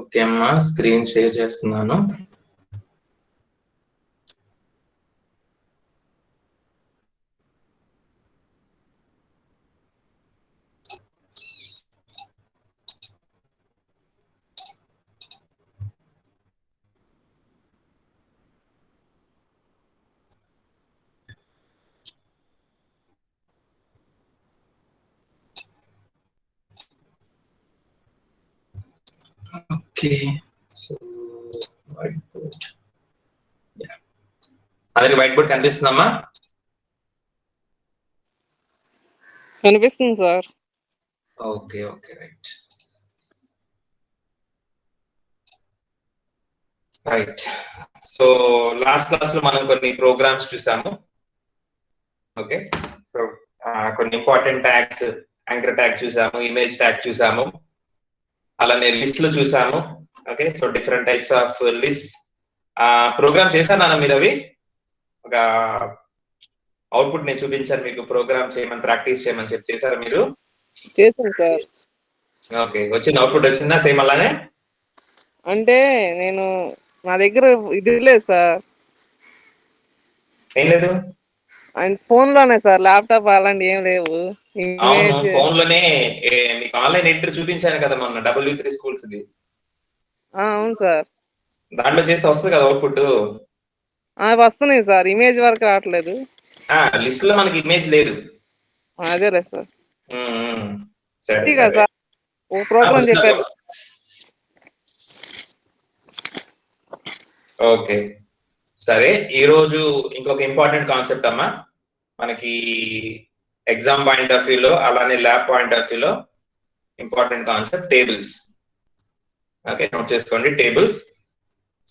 Okay అమ్మా, screen share చేస్తున్నాను. Okay, so whiteboard, అందరికి వైట్ బోర్డ్ కనిపిస్తుందమ్మా? కనిపిస్తుంది sir. Okay okay, right right. So last class లో మనం కొన్ని ప్రోగ్రామ్స్ చూసాము. ఓకే, సో కొన్ని ఇంపార్టెంట్ ట్యాగ్స్, యాంకర్ ట్యాగ్ చూసాము, ఇమేజ్ ట్యాగ్ చూసాము, అలానే లిస్ట్లు చూసాము. Okay, so different types of list program చేశాను మీరు. అవి ఒక అవుట్పుట్ నేను చూపించాను మీకు, ప్రోగ్రామ్ చేయమని, ప్రాక్టీస్ చేయమని చెప్పి చేశారు మీరు? చేశాను సార్. ఓకే, వచ్చిన అవుట్పుట్ వచ్చిందా సేమ్ అలానే? అంటే నేను నా దగ్గర ఇది లేదు సార్. ఏం లేదు? అండ్ ఫోన్ లోనే సార్, ల్యాప్టాప్ అలాంటి ఏం లేవు. అవును, ఫోన్ లోనే మీకు ఆన్లైన్ ఎంట్రీ చూపించాను కదా మొన్న, W3 స్కూల్స్ ది. అవును సార్. దాంట్లో చేస్తే వస్తుంది కదా అవుట్పుట్? వస్తున్నాయి సార్, ఇమేజ్ వరకు రావట్లేదు. లిస్ట్ లో మనకి ఇమేజ్ లేదు. అదేలే సార్. సరే సార్, ఓ ప్రోగ్రామ్ చెప్పారు. ఓకే సరే, ఈరోజు ఇంకొక ఇంపార్టెంట్ కాన్సెప్ట్ అమ్మా, మనకి ఎగ్జామ్ పాయింట్ ఆఫ్ వ్యూలో అలానే ల్యాబ్ పాయింట్ ఆఫ్ వ్యూలో important concept tables. Okay, note చేసుకోండి, టేబుల్స్.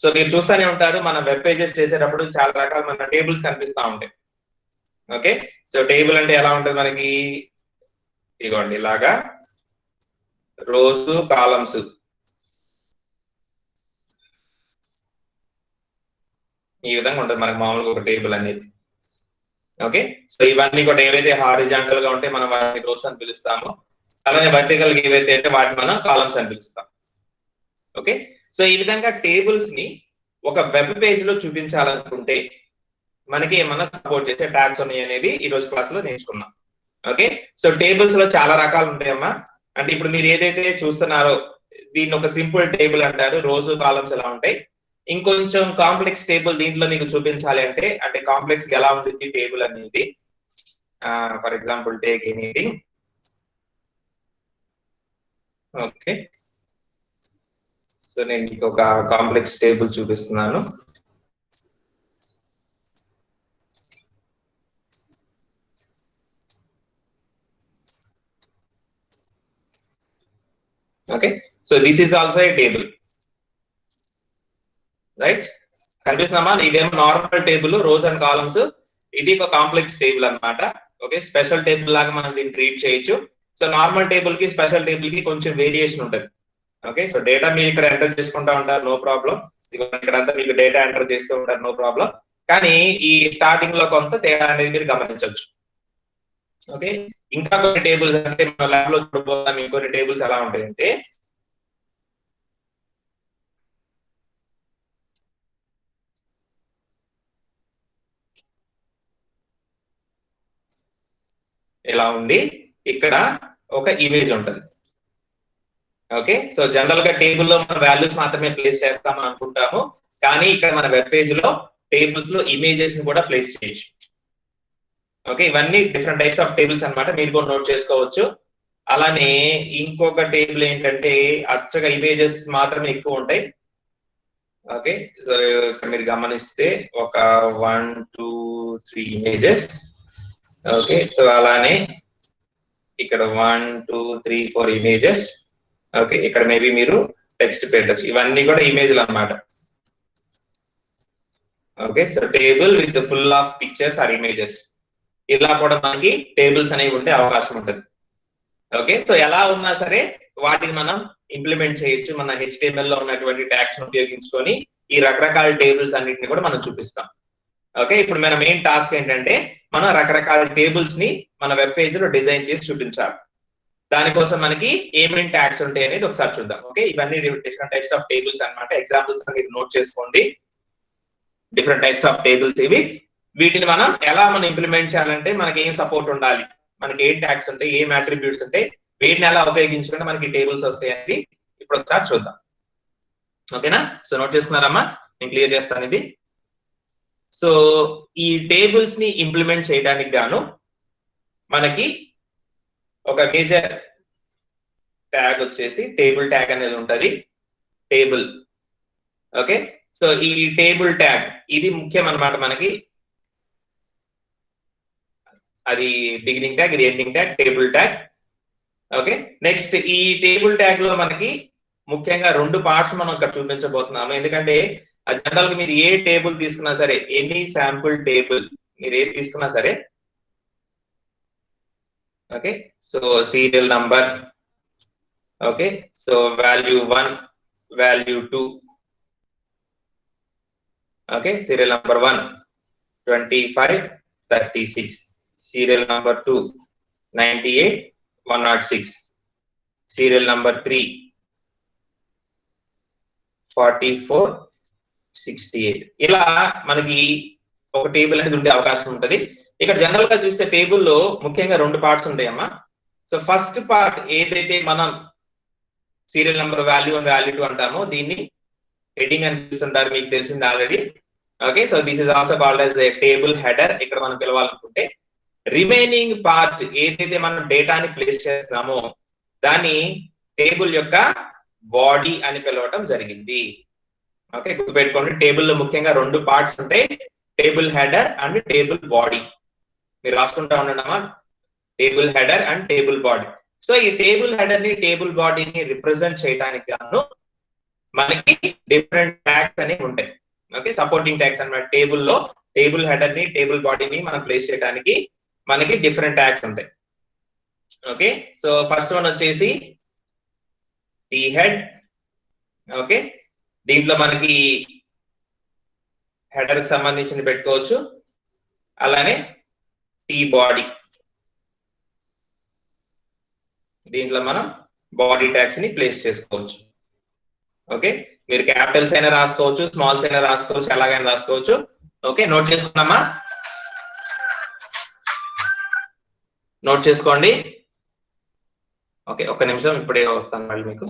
సో మీరు చూస్తూనే ఉంటారు, మన వెబ్ పేజెస్ చేసేటప్పుడు చాలా రకాల మన టేబుల్స్ కనిపిస్తూ ఉంటాయి. ఓకే, సో టేబుల్ అంటే ఎలా ఉంటుంది మనకి? ఇదిగోండి, ఇలాగా రోస్, కాలమ్స్, ఈ విధంగా ఉంటుంది మనకి మామూలుగా ఒక టేబుల్ అనేది. ఓకే, సో ఇవన్నీ కూడా ఏవైతే హారిజాంటల్ గా ఉంటే మనం వాటిని రోస్ అని పిలుస్తాము, అలానే వర్టికల్ గా ఏవైతే అంటే వాటిని మనం కాలమ్స్ అని పిలుస్తాం. ఓకే, సో ఈ విధంగా టేబుల్స్ ని ఒక వెబ్ పేజ్ లో చూపించాలనుకుంటే మనకి ఏమన్నా సపోర్ట్ చేసే ట్యాగ్స్ ఉన్నాయి అనేది ఈ రోజు క్లాస్ లో నేర్చుకున్నాం. ఓకే, సో టేబుల్స్ లో చాలా రకాలు ఉంటాయమ్మా. అంటే ఇప్పుడు మీరు ఏదైతే చూస్తున్నారో దీన్ని ఒక సింపుల్ టేబుల్ అంటారు, రోజు కాలమ్స్ ఎలా ఉంటాయి. ఇంకొంచెం కాంప్లెక్స్ టేబుల్ దీంట్లో మీకు చూపించాలి అంటే కాంప్లెక్స్ ఎలా ఉంటుంది టేబుల్ అనేది. For example take anything. Okay, so నేను మీకు ఒక కాంప్లెక్స్ టేబుల్ చూపిస్తున్నాను. Okay, so this is also a table, right? కనిపిస్తున్నామా? ఇదేమో normal table, rows and columns. ఇది ఒక కాంప్లెక్స్ టేబుల్ అన్నమాట. ఓకే, స్పెషల్ టేబుల్ లాగా మనం దీన్ని ట్రీట్ చేయొచ్చు. సో నార్మల్ టేబుల్ కి స్పెషల్ టేబుల్ కి కొంచెం వేరియేషన్ ఉంటుంది. ఓకే, సో డేటా మీరు ఇక్కడ ఎంటర్ చేసుకుంటా ఉంటారు, నో ప్రాబ్లం. ఇక్కడంతా మీకు డేటా ఎంటర్ చేస్తూ ఉంటారు, నో ప్రాబ్లం. కానీ ఈ స్టార్టింగ్ లో కొంత తేడా అనేది మీరు గమనించవచ్చు. ఓకే, ఇంకా కొన్ని టేబుల్స్ అంటే మన ల్యాబ్ లో చూడబోతాం. ఇంకొన్ని టేబుల్స్ ఎలా ఉంటాయంటే ఇలా ఉండి ఇక్కడ ఒక ఇమేజ్ ఉంటుంది. ఓకే, సో జనరల్ గా టేబుల్ లో మన వాల్యూస్ మాత్రమే ప్లేస్ చేస్తామని అనుకుంటాము, కానీ ఇక్కడ మన వెబ్ పేజ్ లో టేబుల్స్ లో ఇమేజెస్ ని కూడా ప్లేస్ చేయొచ్చు. ఓకే, ఇవన్నీ డిఫరెంట్ టైప్స్ ఆఫ్ టేబుల్స్ అన్నమాట, మీరు కూడా నోట్ చేసుకోవచ్చు. అలానే ఇంకొక టేబుల్ ఏంటంటే అచ్చగా ఇమేజెస్ మాత్రమే ఎక్కువ ఉంటాయి. ఓకే, సో ఇక్కడ మీరు గమనిస్తే ఒక 1 2 3 ఇమేజెస్. ఓకే, సో అలానే ఇక్కడ 1 2 3 4 ఇమేజెస్. ఓకే, ఇక్కడ మేబీ మీరు టెక్స్ట్ పెట్టచ్చు. ఇవన్నీ కూడా ఇమేజ్లు అన్నమాట. Okay, so table with full of pictures or images, ఇలా కూడా మనకి టేబుల్స్ అనేవి ఉండే అవకాశం ఉంటుంది. ఓకే, సో ఎలా ఉన్నా సరే వాటిని మనం ఇంప్లిమెంట్ చేయొచ్చు. మన HTML లో ఉన్నటువంటి ట్యాగ్స్ ఉపయోగించుకొని ఈ రకరకాల టేబుల్స్ అన్నిటిని కూడా మనం చూపిస్తాం. ఓకే, ఇప్పుడు మన మెయిన్ టాస్క్ ఏంటంటే మనం రకరకాల టేబుల్స్ ని మన వెబ్ పేజ్ లో డిజైన్ చేసి చూపించాలి. దానికోసం మనకి ఏమేమి ట్యాగ్స్ ఉంటాయి అనేది ఒకసారి చూద్దాం. ఓకే, ఇవన్నీ డిఫరెంట్ టైప్స్ ఆఫ్ టేబుల్స్ అన్నమాట. ఎగ్జాంపుల్స్ మీరు నోట్ చేసుకోండి. డిఫరెంట్ టైప్స్ ఆఫ్ టేబుల్స్ ఇవి. వీటిని మనం ఎలా ఇంప్లిమెంట్ చేయాలంటే మనకి ఏం సపోర్ట్ ఉండాలి, మనకి ఏం ట్యాగ్స్ ఉంటాయి, ఏం అట్రిబ్యూట్స్ ఉంటాయి, వీటిని ఎలా ఉపయోగించుకుంటే మనకి టేబుల్స్ వస్తాయి అనేది ఇప్పుడు ఒకసారి చూద్దాం. ఓకేనా? సో నోట్ చేసుకున్నారమ్మా, నేను క్లియర్ చేస్తాను ఇది. సో ఈ టేబుల్స్ ని ఇంప్లిమెంట్ చేయడానికి గాను మనకి ఒక మేజర్ ట్యాగ్ వచ్చేసి టేబుల్ ట్యాగ్ అనేది ఉంటది. టేబుల్. ఓకే, సో ఈ టేబుల్ ట్యాగ్ ఇది ముఖ్యం అన్నమాట మనకి. అది బిగినింగ్ ట్యాగ్, ఇది ending tag, table tag. Okay, next ఈ టేబుల్ ట్యాగ్ లో మనకి ముఖ్యంగా 2 పార్ట్స్ మనం ఇక్కడ చూపించబోతున్నాము. ఎందుకంటే జనరల్ గా మీరు ఏ టేబుల్ తీసుకున్నా సరే, ఎనీ శాంపుల్ టేబుల్ మీరు ఏది తీసుకున్నా సరే, okay, so serial number, okay, so value 1, value 2, okay, serial number 1 25 36, serial number 2 98 106, serial number 3 44 68. ఇలా మనకి ఒక టేబుల్ అనేది ఉండే అవకాశం ఉంటది. ఇక్కడ జనరల్ గా చూస్తే టేబుల్లో ముఖ్యంగా 2 పార్ట్స్ ఉంటాయమ్మా. సో ఫస్ట్ పార్ట్ ఏదైతే మనం సీరియల్ నెంబర్ వాల్యూ 1 వాల్యూ 2 అంటామో దీన్ని హెడ్డింగ్ అని పిలుస్తుంటారు, మీకు తెలిసింది already. Okay, so this is also called as a table header ఇక్కడ మనం పిలవాలనుకుంటే. రిమైనింగ్ పార్ట్ ఏదైతే మనం డేటాని ప్లేస్ చేస్తున్నామో దాన్ని టేబుల్ యొక్క బాడీ అని పిలవటం జరిగింది. ఓకే, గుర్తుపెట్టుకోండి, టేబుల్ లో ముఖ్యంగా 2 పార్ట్స్ ఉంటాయి, table header and table body. మీరు రాసుకుంటా ఉండడమా, table header and table body. So ఈ టేబుల్ హెడర్ ని టేబుల్ బాడీని రిప్రజెంట్ చేయడానికి గాను మనకి డిఫరెంట్ ట్యాగ్స్ అనేవి ఉంటాయి. ఓకే, సపోర్టింగ్ ట్యాగ్స్ అన్నమాట. టేబుల్ లో టేబుల్ హెడర్ ని టేబుల్ బాడీని మనం ప్లేస్ చేయడానికి మనకి డిఫరెంట్ ట్యాగ్స్ ఉంటాయి. ఓకే, సో ఫస్ట్ వన్ వచ్చేసి టీ హెడ్. ఓకే, దీంట్లో మనకి హెడర్ కి సంబంధించిన పెట్టుకోవచ్చు, అలానే టీ బాడీ, దీంట్లో మనం బాడీ ట్యాగ్స్ ని ప్లేస్ చేసుకోవచ్చు. ఓకే, మీరు క్యాపిటల్స్ అయినా రాసుకోవచ్చు, స్మాల్స్ అయినా రాసుకోవచ్చు, ఎలాగైనా రాసుకోవచ్చు. ఓకే, నోట్ చేసుకున్నామా? నోట్ చేసుకోండి. ఓకే, ఒక్క నిమిషం, ఇప్పుడే వస్తాను మళ్ళీ మీకు.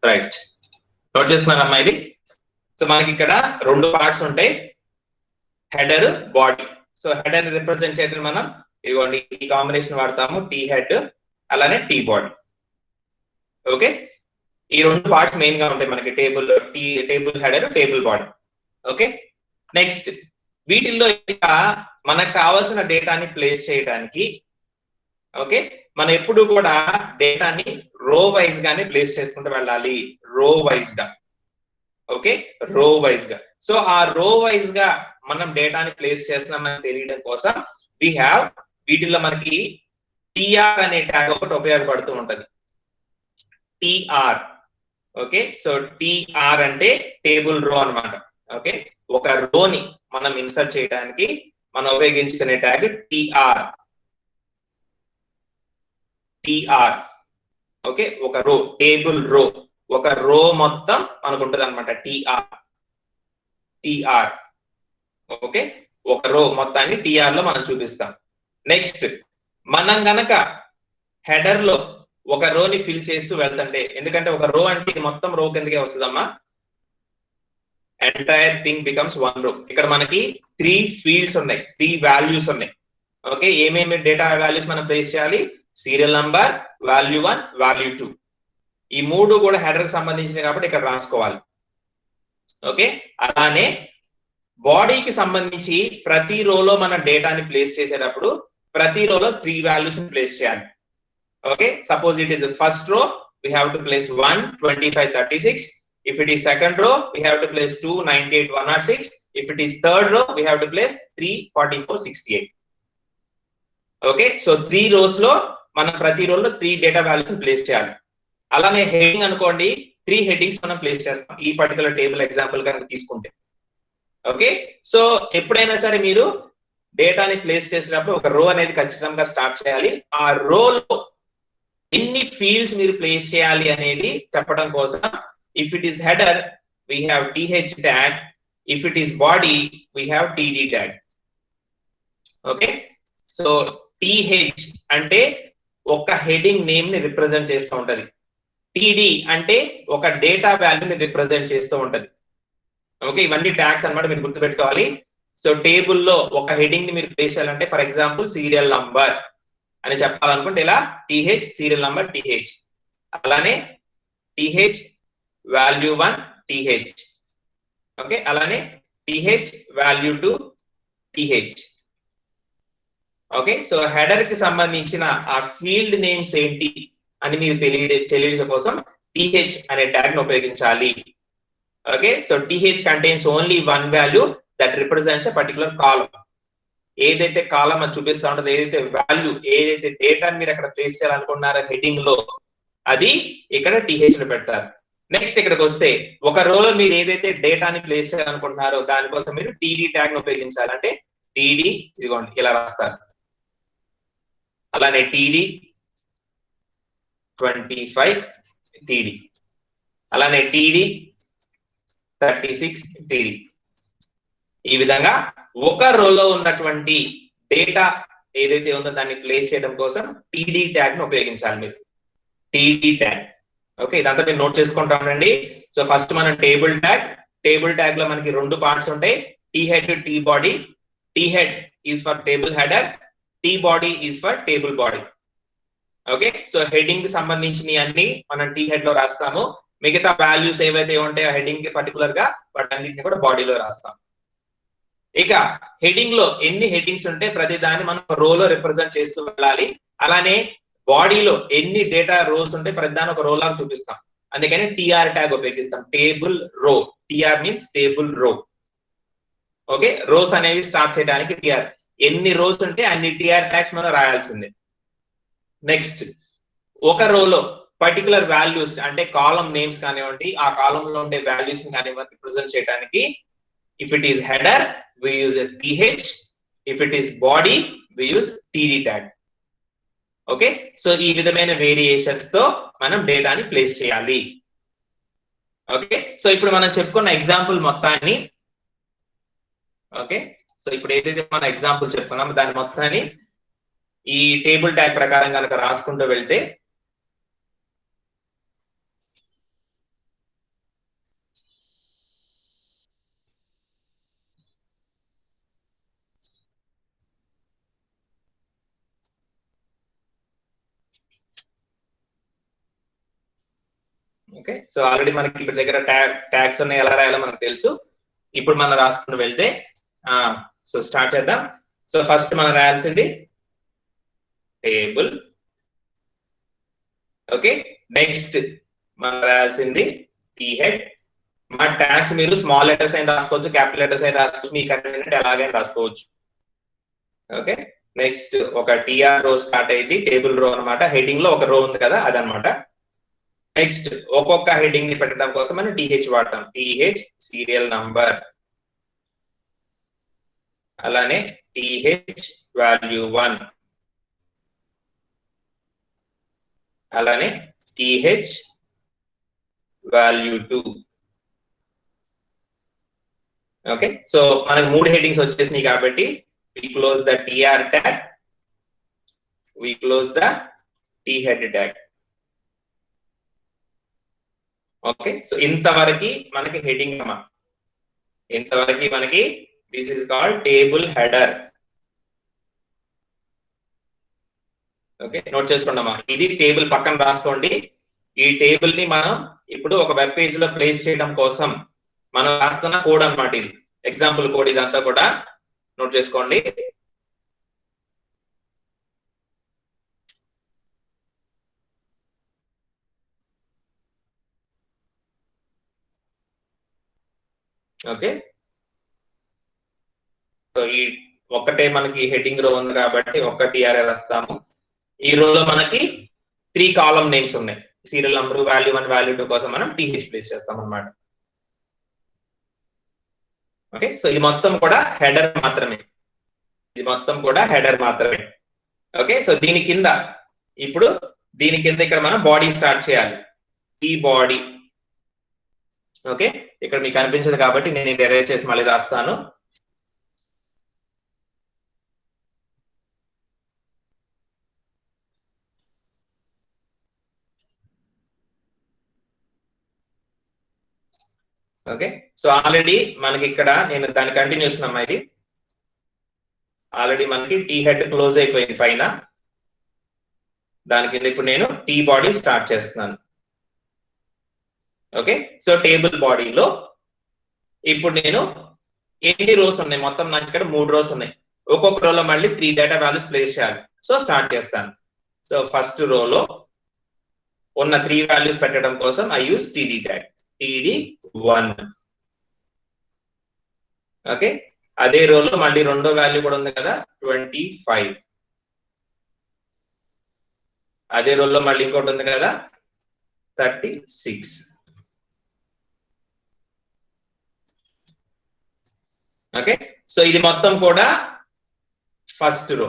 రైట్, నోట్ చేసుకున్నారమ్మా ఇది. సో మనకి ఇక్కడ 2 పార్ట్స్ ఉంటాయి, header, body. So header represent చేయడం మనం ఇదిగోండి ఈ కాంబినేషన్ వాడతాము, టీ హెడ్ అలానే టీ బాడీ. ఓకే, ఈ 2 పార్ట్స్ మెయిన్ గా ఉంటాయి మనకి table header, table body. Okay, next వీటిల్లో ఇంకా మనకు కావాల్సిన డేటాని ప్లేస్ చేయడానికి, ఓకే, మనం ఎప్పుడు కూడా డేటాని రో వైజ్ గానే ప్లేస్ చేసుకుంటూ వెళ్ళాలి, రో వైజ్ గా. ఓకే, రో వైజ్ గా. సో ఆ రో వైజ్ గా మనం డేటాని ప్లేస్ చేస్తున్నామని తెలియడం కోసం వీటిల్లో మనకి టిఆర్ అనే ట్యాగ్ ఒకటి ఉపయోగపడుతూ ఉంటది. టిఆర్. ఓకే, సో టిఆర్ అంటే టేబుల్ రో అన్నమాట. ఓకే, ఒక రోని మనం ఇన్సర్ట్ చేయడానికి మనం ఉపయోగించుకునే ట్యాగ్ టిఆర్. టిఆర్ ఓకే, ఒక రో, టేబుల్ రో, ఒక రో మొత్తం మనకు ఉంటుంది అనమాట టిఆర్. టిఆర్ ఓకే, ఒక రో మొత్తాన్ని టిఆర్ లో మనం చూపిస్తాం. నెక్స్ట్ మనం గనక హెడర్ లో ఒక రోని ఫిల్ చేస్తూ వెళ్తుంటే, ఎందుకంటే ఒక రో అంటే ఇది మొత్తం రో కిందకే వస్తుందమ్మా, ఎంటైర్ థింగ్ బికమ్స్ వన్ రో. ఇక్కడ మనకి 3 ఫీల్డ్స్ ఉన్నాయి, 3 వాల్యూస్ ఉన్నాయి. ఓకే, ఏమేమి డేటా వాల్యూస్ మనం ప్లేస్ చేయాలి? Serial number, value 1, value 2. ఈ 3 కూడా హెడర్ కి సంబంధించినవి కాబట్టి ఇక్కడ రాసుకోవాలి. ఓకే, అలానే బాడీకి సంబంధించి ప్రతి రోలో మన డేటాని ప్లేస్ చేసేటప్పుడు ప్రతి రోలో 3 వాల్యూస్ ప్లేస్ చేయాలి. Okay, suppose it is first row, we have to place 1, 25, 36. If it is second row, we have to place 2, 98, 106. If it is third row, we have to place 3, 44, 68. Okay, so 3 rose లో మనం ప్రతి రోలో 3 data values place చేయాలి. అలానే heading అనుకోండి, 3 headings మనం place చేస్తాం ఈ పర్టికులర్ టేబుల్ ఎగ్జాంపుల్ కనుక తీసుకుంటే. ఓకే, సో ఎప్పుడైనా సరే మీరు డేటాని ప్లేస్ చేసేటప్పుడు ఒక రో అనేది ఖచ్చితంగా స్టార్ట్ చేయాలి. ఆ రోలో ఎన్ని ఫీల్డ్స్ మీరు ప్లేస్ చేయాలి అనేది చెప్పడం కోసం, if it is header we have th tag, if it is body we have td tag. Okay, so th అంటే ఒక హెడింగ్ నేమ్ ని రిప్రజెంట్ చేస్తూ ఉంటది, td అంటే ఒక డేటా వాల్యూని రిప్రజెంట్ చేస్తూ ఉంటది. ఓకే, ఇవన్నీ ట్యాగ్స్ అన్నమాట, మీరు గుర్తుపెట్టుకోవాలి. సో టేబుల్ లో ఒక హెడింగ్ ని మీరు ప్లేస్ చేయాలంటే, ఫర్ ఎగ్జాంపుల్ సీరియల్ నంబర్ అని చెప్పాలనుకుంటే ఇలా th సీరియల్ నంబర్ th, అలానే th వాల్యూ 1 th, ఓకే, అలానే th value 2 th. Okay, so header కి సంబంధించిన ఆ ఫీల్డ్ నేమ్స్ ఏంటి అని మీరు తెలియజేయడం కోసం th అనే ట్యాగ్ ని ఉపయోగించాలి. Okay, so th contains only one value that represents a particular column. ఏదైతే కాలమ్ అది చూపిస్తా ఉంటుందో, ఏదైతే వాల్యూ, ఏదైతే డేటాని మీరు అక్కడ ప్లేస్ చేయాలనుకున్నారో హెడింగ్ లో, అది ఇక్కడ th లో పెడతారు. నెక్స్ట్ ఇక్కడికి వస్తే ఒక రోలో మీరు ఏదైతే డేటాని ప్లేస్ చేయాలనుకుంటున్నారో దానికోసం మీరు td ట్యాగ్ ని ఉపయోగించాలి. అంటే td ఇదిగోండి ఇలా రాస్తారు, అలానే td 25 td, అలానే td 36 td. ఈ విధంగా ఒక రోలో ఉన్నటువంటి డేటా ఏదైతే ఉందో దాన్ని ప్లేస్ చేయడం కోసం td ట్యాగ్ ని ఉపయోగించాలి మీరు, td ట్యాగ్. ఓకే, ఇదంతా మీరు నోట్ చేసుకుంటామండి. సో ఫస్ట్ మనం టేబుల్ ట్యాగ్ లో మనకి 2 పార్ట్స్ ఉంటాయి, T head, T body. T head is for table header, T body is for table body. Okay, so heading కి సంబంధించినవి అన్ని మనం టీ హెడ్ లో రాస్తాము, మిగతా వాల్యూస్ ఏవైతే ఉంటాయో హెడింగ్ కి పర్టికులర్ గా వాటన్నిటిని కూడా బాడీలో రాస్తాం. ఇక హెడింగ్ లో ఎన్ని హెడ్డింగ్స్ ఉంటే ప్రతి దాన్ని మనం రోలో రిప్రజెంట్ చేస్తూ వెళ్ళాలి. అలానే బాడీలో ఎన్ని డేటా రోస్ ఉంటే ప్రతి దాన్ని ఒక రో లాగా చూపిస్తాం, అందుకని టిఆర్ ట్యాగ్ ఉపయోగిస్తాం, table row. TR means table row. Okay, rows అనేవి స్టార్ట్ చేయడానికి టిఆర్, ఎన్ని రోస్ ఉంటే అన్ని టిఆర్ ట్యాగ్స్ మనం రాయాల్సిందే. నెక్స్ట్ ఒక రోలో పర్టికులర్ వాల్యూస్ అంటే కాలమ్ నేమ్స్ కానివ్వండి, ఆ కాలమ్ లో ఉండే వాల్యూస్ కానివ్వండి రిప్రజెంట్ చేయడానికి, if it is header we use a th, if it is body we use td tag. Okay, so ఈ విధమైన వేరియేషన్స్ తో మనం డేటాని ప్లేస్ చేయాలి. ఓకే, సో ఇప్పుడు మనం చెప్పుకున్న ఎగ్జాంపుల్ మొత్తాన్ని, ఓకే, సో ఇప్పుడు ఏదైతే మన ఎగ్జాంపుల్ చెప్పుకున్నామో దాని మొత్తాన్ని ఈ టేబుల్ ట్యాగ్ ప్రకారం కనుక రాసుకుంటూ వెళ్తే, ఓకే, సో ఆల్రెడీ మనకి ఇప్పుడు దగ్గర ట్యాగ్స్ ఉన్నాయి, ఎలా రాయాలో మనకు తెలుసు. ఇప్పుడు మనం రాసుకుంటూ వెళ్తే సో స్టార్ట్ చేద్దాం. సో ఫస్ట్ మనం రాయాల్సింది టేబుల్. ఓకే, నెక్స్ట్ మనం రాయాల్సింది టీ హెడ్. మా ట్యాగ్స్ మీరు స్మాల్ లెటర్స్ అయినా రాసుకోవచ్చు, క్యాపిటల్ లెటర్స్ అయినా రాసుకోవచ్చు, మీకు కన్వీనియంట్ ఎలాగైనా రాసుకోవచ్చు. ఓకే, నెక్స్ట్ ఒక టిఆర్ రో స్టార్ట్ అయ్యింది, టేబుల్ రో అనమాట, హెడింగ్ లో ఒక రో ఉంది కదా అదనమాట. నెక్స్ట్ ఒక్కొక్క హెడింగ్ ని పెట్టడం కోసం మనం టీహెచ్ వాడతాం, టీహెచ్ సీరియల్ నంబర్. అలానే th వాల్యూ 1, అలానే th వాల్యూ 2. ఓకే, సో మనకు 3 హెడ్డింగ్స్ వచ్చేసినాయి కాబట్టి we close the tr tag, we close the thead tag. Okay, so ఇంతవరకు మనకి హెడ్డింగ్ అమ్మా, ఇంతవరకు మనకి this is called table header. Okay, note చేసుకోండమ్మా, ఇది టేబుల్ పక్కన రాసుకోండి. ఈ టేబుల్ ని మనం ఇప్పుడు ఒక వెబ్ పేజ్ లో ప్లేస్ చేయడం కోసం మనం రాస్తున్న కోడ్ అన్నమాట. ఇది ఎగ్జాంపుల్ కోడ్, ఇదంతా కూడా నోట్ చేసుకోండి. ఓకే, సో ఈ ఒక్కటే మనకి హెడ్డింగ్ రో ఉంది కాబట్టి ఒక్క టిఆర్ఏ రాస్తాము. ఈ రోలో మనకి 3 కాలమ్ నేమ్స్ ఉన్నాయి. సీరియల్ నంబర్, వాల్యూ 1, వాల్యూ 2 కోసం మనం టీహెచ్ ప్లేస్ చేస్తాం అన్నమాట. ఓకే, సో ఇది మొత్తం కూడా హెడర్ మాత్రమే, ఇది మొత్తం కూడా హెడర్ మాత్రమే. ఓకే, సో దీని కింద ఇప్పుడు దీని కింద ఇక్కడ మనం బాడీ స్టార్ట్ చేయాలి. ఈ బాడీ, ఓకే, ఇక్కడ మీకు కనిపించదు కాబట్టి నేను ఇది ఎరేజ్ చేసి మళ్ళీ రాస్తాను. ఓకే, సో ఆల్రెడీ మనకి ఇక్కడ నేను దాన్ని కంటిన్యూ చేస్తున్నాం. ఇది ఆల్రెడీ మనకి టీ హెడ్ క్లోజ్ అయిపోయింది పైన, దాని కింద ఇప్పుడు నేను టీ బాడీ స్టార్ట్ చేస్తున్నాను. ఓకే, సో టేబుల్ బాడీలో ఇప్పుడు నేను ఎన్ని రోస్ ఉన్నాయి, మొత్తం నాకు ఇక్కడ 3 రోస్ ఉన్నాయి. ఒక్కొక్క రోలో మళ్ళీ 3 డేటా వాల్యూస్ ప్లేస్ చేయాలి. సో స్టార్ట్ చేస్తాను. సో ఫస్ట్ రోలో ఉన్న 3 వాల్యూస్ పెట్టడం కోసం I use TD tag, td1. Okay, అదే రోలో మళ్ళీ రెండో వాల్యూ కూడా ఉంది కదా 25. అదే రోలో మళ్ళీ ఇంకోటి ఉంది కదా 36. ఓకే, సో ఇది మొత్తం కూడా ఫస్ట్ రో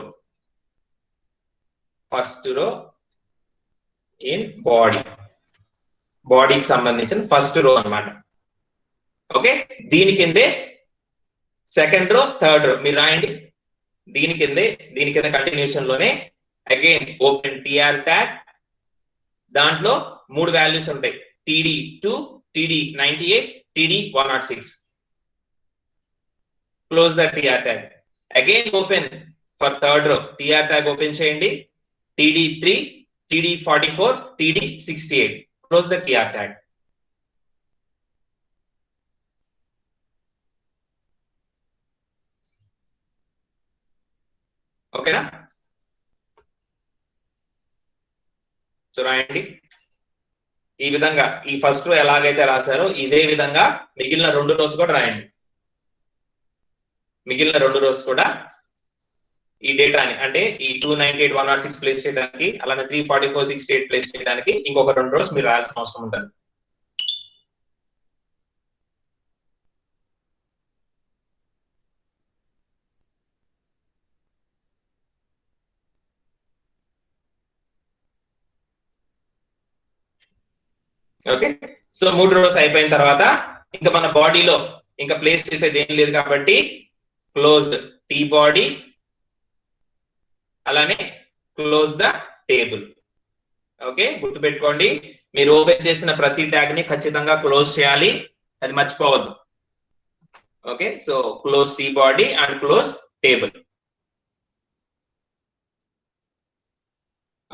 ఇన్ బాడీకి సంబంధించిన ఫస్ట్ రో అన్నమాట. ఓకే, దీని కిందే సెకండ్ రో, థర్డ్ రో మీరు రాయండి. దీని కింద కంటిన్యూషన్ లోనే అగైన్ ఓపెన్ టిఆర్ ట్యాగ్, దాంట్లో 3 వాల్యూస్ ఉంటాయి, td2, td98, td106. Close the TR tag. Again open for third row, TR tag open చేయండి, td3, td44, td68. Close the TR tag. ఓకేనా? So రాయండి. ఈ విధంగా ఈ ఫస్ట్ రో ఎలాగైతే రాశారో ఇదే విధంగా మిగిలిన 2 రోస్ కూడా రాయండి. మిగిలిన 2 రోస్ కూడా ఈ డేటాని అంటే ఈ 298, 106 ప్లేస్ చేయడానికి, అలానే 344, 68 ప్లేస్ చేయడానికి ఇంకొక 2 రోస్ మీరు రాయాల్సిన అవసరం ఉంటుంది. ఓకే, సో 3 రోస్ అయిపోయిన తర్వాత ఇంకా మన బాడీలో ఇంకా ప్లేస్ చేసేది ఏం లేదు కాబట్టి క్లోజ్ టీ బాడీ, అలానే క్లోజ్ ద టేబుల్. ఓకే, గుర్తుపెట్టుకోండి, మీరు ఓపెన్ చేసిన ప్రతి ట్యాగ్ ని ఖచ్చితంగా క్లోజ్ చేయాలి, అది మర్చిపోవద్దు. Okay, so close T body and close table.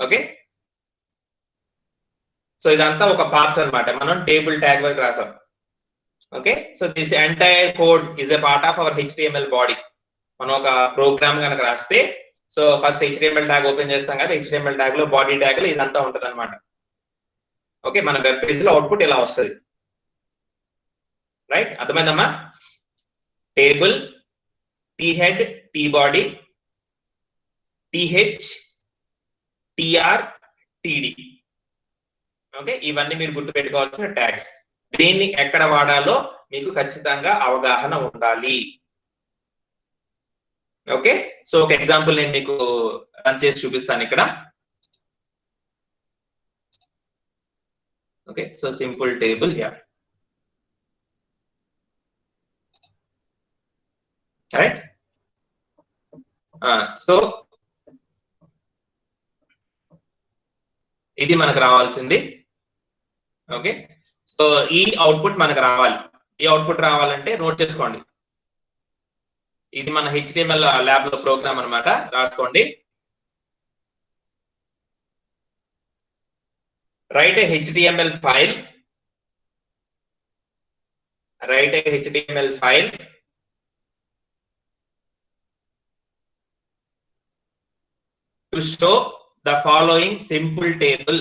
Okay, so ఇదంతా ఒక పార్ట్ అన్నమాట, మనం టేబుల్ ట్యాగ్ వరకు రాసాం. Okay, so this entire code is a part of our HTML body. మనం ఒక ప్రోగ్రామ్ కనుక రాస్తే, so first HTML tag open చేస్తాం కదా, HTML ట్యాగ్ లో బాడీ ట్యాగ్ లో ఇదంతా ఉంటది అనమాట. ఓకే, మన వెబ్ పేజ్ లో అవుట్పుట్ ఇలా వస్తుంది. రైట్, అర్థమైందమ్మా? Table, T head, T body, TH, TR, TD. Okay, ఇవన్నీ మీరు గుర్తు పెట్టుకోవాల్సిన ట్యాగ్స్. దీన్ని ఎక్కడ వాడాలో మీకు ఖచ్చితంగా అవగాహన ఉండాలి. ఓకే, సో ఒక ఎగ్జాంపుల్ నేను మీకు రన్ చేసి చూపిస్తాను ఇక్కడ. Okay, so simple table, yeah right. So ఇది మనకు రావాల్సింది. ఓకే, సో ఈ అవుట్పుట్ మనకు రావాలి. ఈ అవుట్పుట్ రావాలంటే నోట్ చేసుకోండి, ఇది మన HTML ల్యాబ్ లో ప్రోగ్రామ్ అన్నమాట, రాసుకోండి. write a HTML file, write a HTML file to show the following simple table,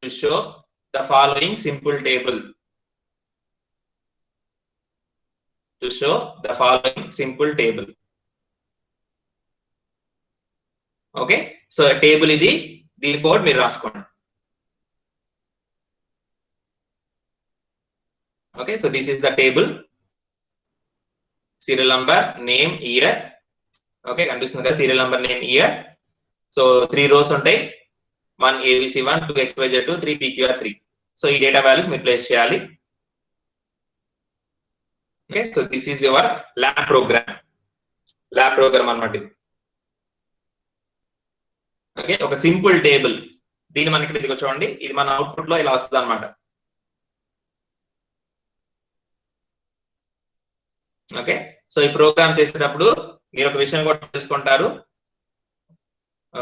to show the following simple table, to show the following simple table. Okay, so table ఇది, దీని code మీరు రాసుకోండి. Okay, so this is the table, serial number, name, year. Okay, కనిపిస్తుంది కదా serial number, name, year. So 3 rows ఉంటాయి, 1 ABC1, 2 XYZ2, 3 PQR3. So ఈ data values మీరు place చేయాలి. Okay, so this is your lab program, lab program అన్నమాట ఇది. Okay, ఒక simple table, దీన్ని మనకి ఇదిగో చూడండి, ఇది మన అవుట్పుట్ లో ఇలా వస్తుంది అనమాట. ఓకే, సో ఈ ప్రోగ్రామ్ చేసేటప్పుడు మీరు ఒక విషయం కూడా తెలుసుకుంటారు.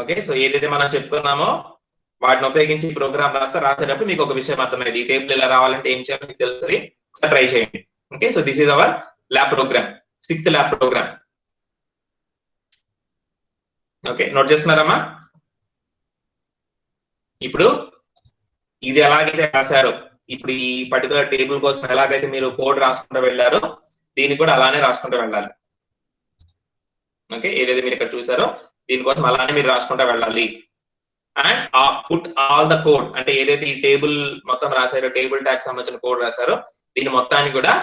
ఓకే, సో ఏదైతే మనం చెప్పుకున్నామో వాటిని ఉపయోగించి ప్రోగ్రామ్ రాసేటప్పుడు మీకు ఒక విషయం అర్థమైంది, ఈ టేబుల్ ఇలా రావాలంటే ఏం చేయాలో మీకు తెలుస్తుంది, ఒకసారి ట్రై చేయండి. Okay, so this is our lab program, 6th lab program. Okay, note చేస్తున్నారమ్మా? ఇప్పుడు ఇది ఎలాగైతే రాశారో, ఇప్పుడు ఈ పర్టికులర్ టేబుల్ కోసం ఎలాగైతే మీరు కోడ్ రాసుకుంటూ వెళ్ళారో, దీన్ని కూడా అలానే రాసుకుంటూ వెళ్ళాలి. ఓకే, ఏదైతే మీరు ఇక్కడ చూసారో దీనికోసం అలానే మీరు రాసుకుంటూ వెళ్ళాలి. And put all the code, అంటే ఏదైతే ఈ టేబుల్ మొత్తం రాశారో, టేబుల్ ట్యాగ్ సంబంధించిన కోడ్ రాశారో, దీని మొత్తాన్ని కూడా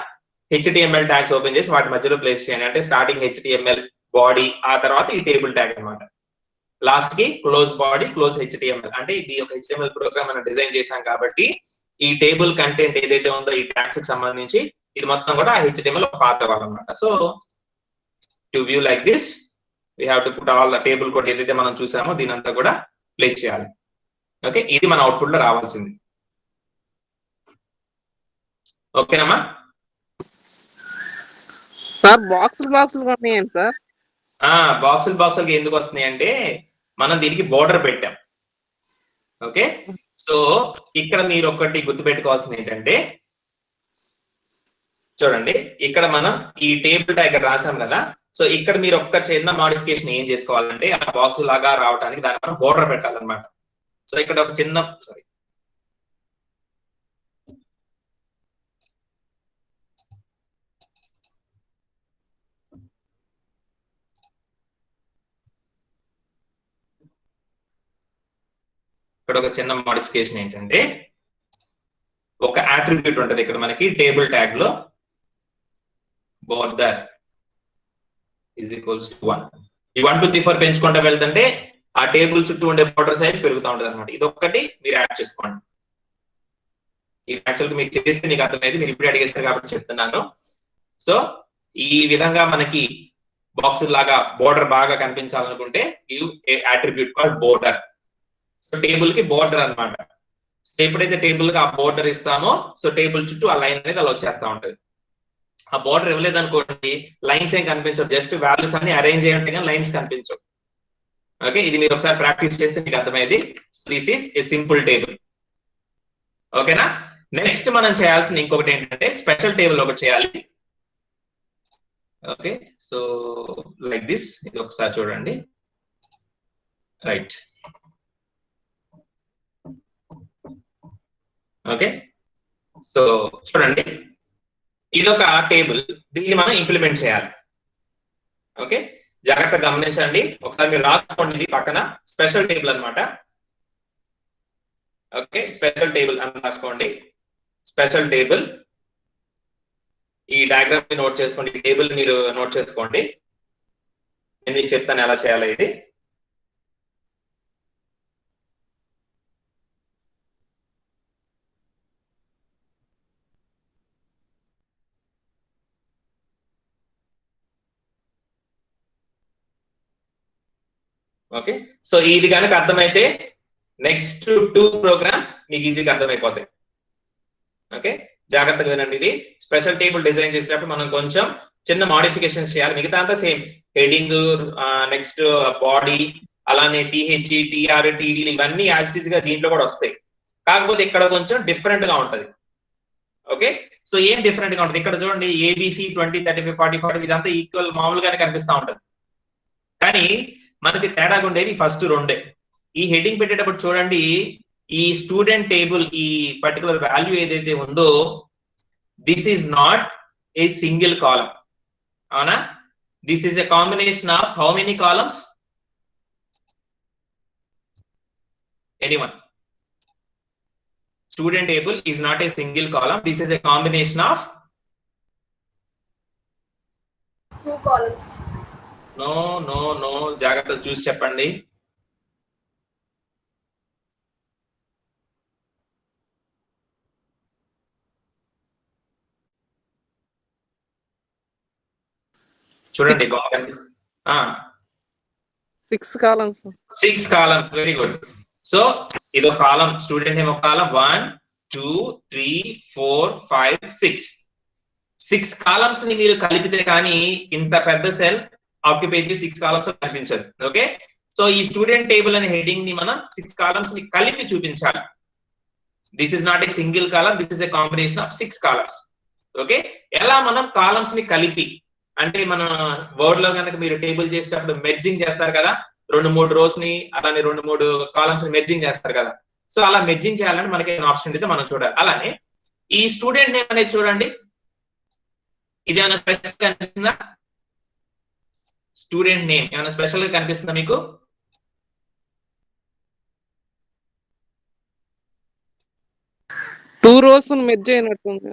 HTML ట్యాగ్స్ ఓపెన్ చేసి వాటి మధ్యలో ప్లేస్ చేయండి. అంటే స్టార్టింగ్ HTML బాడీ, ఆ తర్వాత ఈ టేబుల్ ట్యాగ్ అన్నమాట. లాస్ట్ కి క్లోజ్ బాడీ, క్లోజ్ HTML. అంటే ఇది ఒక HTML ప్రోగ్రామ్ మనం డిజైన్ చేశాం కాబట్టి ఈ టేబుల్ కంటెంట్ ఏదైతే ఉందో ఈ ట్యాగ్స్ కి సంబంధించి ఇది మొత్తం కూడా HTML ఒక పార్ట్ అవ్వాలన్నమాట. So to view like this we have to put all the table code ఏదైతే మనం చూసామో దీని అంతా కూడా ప్లేస్ చేయాలి. ఓకే, ఇది మన అవుట్పుట్ లో రావాల్సింది. ఓకేనమ్మా? సార్ బాక్సులు ఉన్నాయండి సార్. బాక్సులు ఎందుకు వస్తున్నాయి అంటే మనం దీనికి బోర్డర్ పెట్టాం. ఓకే, సో ఇక్కడ మీరు ఒకటి గుర్తుపెట్టుకోవాల్సింది ఏంటంటే, చూడండి ఇక్కడ మనం ఈ టేబుల్ ట్యాగ్ ఇక్కడ రాసాం కదా, సో ఇక్కడ మీరు ఒక్క చిన్న మోడిఫికేషన్ ఏం చేసుకోవాలంటే ఆ బాక్స్ లాగా రావడానికి దాన్ని మనం బోర్డర్ పెట్టాలన్నమాట. సో ఇక్కడ ఒక చిన్న ఇక్కడ ఒక చిన్న మోడిఫికేషన్ ఏంటంటే, ఒక అట్రిబ్యూట్ ఉంటది ఇక్కడ మనకి టేబుల్ ట్యాగ్ లో, బోర్డర్ ఈజ్ ఈక్వల్స్ టు 1. ఈ 1 2 3 4 పెంచుకుంటూ వెళ్తుంటే ఆ టేబుల్ చుట్టూ ఉండే బోర్డర్ సైజ్ పెరుగుతూ ఉంటది అనమాట. ఇది ఒక్కటి మీరు యాడ్ చేసుకోండి. ఇది యాక్చువల్గా మీకు చేస్తే మీకు అర్థమైంది, మీరు ఇప్పుడు అడిగేస్తారు కాబట్టి చెప్తున్నాను. సో ఈ విధంగా మనకి బాక్స్ లాగా బోర్డర్ బాగా కనిపించాలనుకుంటే give a attribute called border. So table కి బోర్డర్ అన్నమాట. సో ఎప్పుడైతే టేబుల్ కి ఆ బోర్డర్ ఇస్తామో సో టేబుల్ చుట్టూ ఆ లైన్ అనేది అలా వచ్చేస్తా ఉంటది. ఆ బోర్డర్ ఇవ్వలేదు అనుకోండి, లైన్స్ ఏం కనిపించవు, జస్ట్ వాల్యూస్ అన్ని అరేంజ్ అయ్యి ఉంటాయి కానీ లైన్స్ కనిపించవు. ఓకే, ఇది మీరు ఒకసారి ప్రాక్టీస్ చేస్తే మీకు అర్థమైంది. This is a simple table. ఓకేనా? నెక్స్ట్ మనం చేయాల్సిన ఇంకొకటి ఏంటంటే స్పెషల్ టేబుల్ ఒకటి చేయాలి. ఓకే, సో లైక్ దిస్, ఇది ఒకసారి చూడండి. రైట్, ఓకే, సో చూడండి ఇది ఒక టేబుల్, దీన్ని మనం ఇంప్లిమెంట్ చేయాలి. ఓకే, జాగ్రత్తగా గమనించండి, ఒకసారి మీరు రాసుకోండి, ఇది పక్కన స్పెషల్ టేబుల్ అన్నమాట. ఓకే, స్పెషల్ టేబుల్ అని రాసుకోండి. స్పెషల్ టేబుల్, ఈ డయాగ్రామ్ నోట్ చేసుకోండి, ఈ టేబుల్ మీరు నోట్ చేసుకోండి. నేను మీకు చెప్తాను ఎలా చేయాలో ఇది. ఓకే, సో ఇది కనుక అర్థమైతే నెక్స్ట్ 2 ప్రోగ్రామ్స్ మీకు ఈజీగా అర్థమైపోతాయి. ఓకే, జాగ్రత్తగా వినండి. ఇది స్పెషల్ టేబుల్ డిజైన్ చేసినప్పుడు మనం కొంచెం చిన్న మోడిఫికేషన్స్ చేయాలి. మిగతా అంతా సేమ్, హెడింగ్, నెక్స్ట్ బాడీ, అలానే టిహెచ్, టిఆర్, టిడి ఇవన్నీ యాజ్ గా దీంట్లో కూడా వస్తాయి. కాకపోతే ఇక్కడ కొంచెం డిఫరెంట్ గా ఉంటది. ఓకే, సో ఏం డిఫరెంట్ గా ఉంటుంది ఇక్కడ చూడండి, ఏబిసి 20, 35, 40, 40 ఇదంతా ఈక్వల్ మామూలుగానే కనిపిస్తా ఉంటది. కానీ మనకి తేడాగా ఉండేది ఫస్ట్ 2. ఈ హెడ్డింగ్ పెట్టేటప్పుడు చూడండి, ఈ స్టూడెంట్ టేబుల్ ఈ పర్టికులర్ వాల్యూ ఏదైతే ఉందో this is not a single column. అవునా? This is a combination of how many columns? Anyone? Student table is not a single column. This is a combination of 2 columns. No. జాగ్రత్తగా చూసి చెప్పండి. చూడండి 6 columns. 6 columns. Very good. So ఇది ఒక కాలం, student name ఒక కాలం. 1 2 3 4 5 6 columns ని మీరు కలిపితే కానీ ఇంత పెద్ద సెల్ ఆక్యుపై చేసి 6 కాలమ్స్ కనిపించదు. ఓకే, సో ఈ స్టూడెంట్ టేబుల్ అనే హెడ్డింగ్ ని మనం 6 కాలమ్స్ ని కలిపి చూపించాలి. This is not a single column, this is a combination of 6 columns. Okay, ఎలా మనం కాలమ్స్ ని కలిపి అంటే మన వర్డ్ లో కనుక మీరు టేబుల్ చేసేటప్పుడు మెర్జింగ్ చేస్తారు కదా, 2-3 రోస్ ని అలానే 2-3 కాలమ్స్ ని మెర్జింగ్ చేస్తారు కదా. సో అలా మెర్జింగ్ చేయాలని మనకి ఆప్షన్ అయితే మనం చూడాలి. అలానే ఈ స్టూడెంట్ నేమ్ అనేది చూడండి, ఇది ఏమైనా స్పెషల్ కనిపిస్తుందా? స్టూడెంట్ నేమ్ ఏమైనా స్పెషల్ గా కనిపిస్తుందా మీకు? టూ రోస్ మెర్జ్ అయినట్టుంది.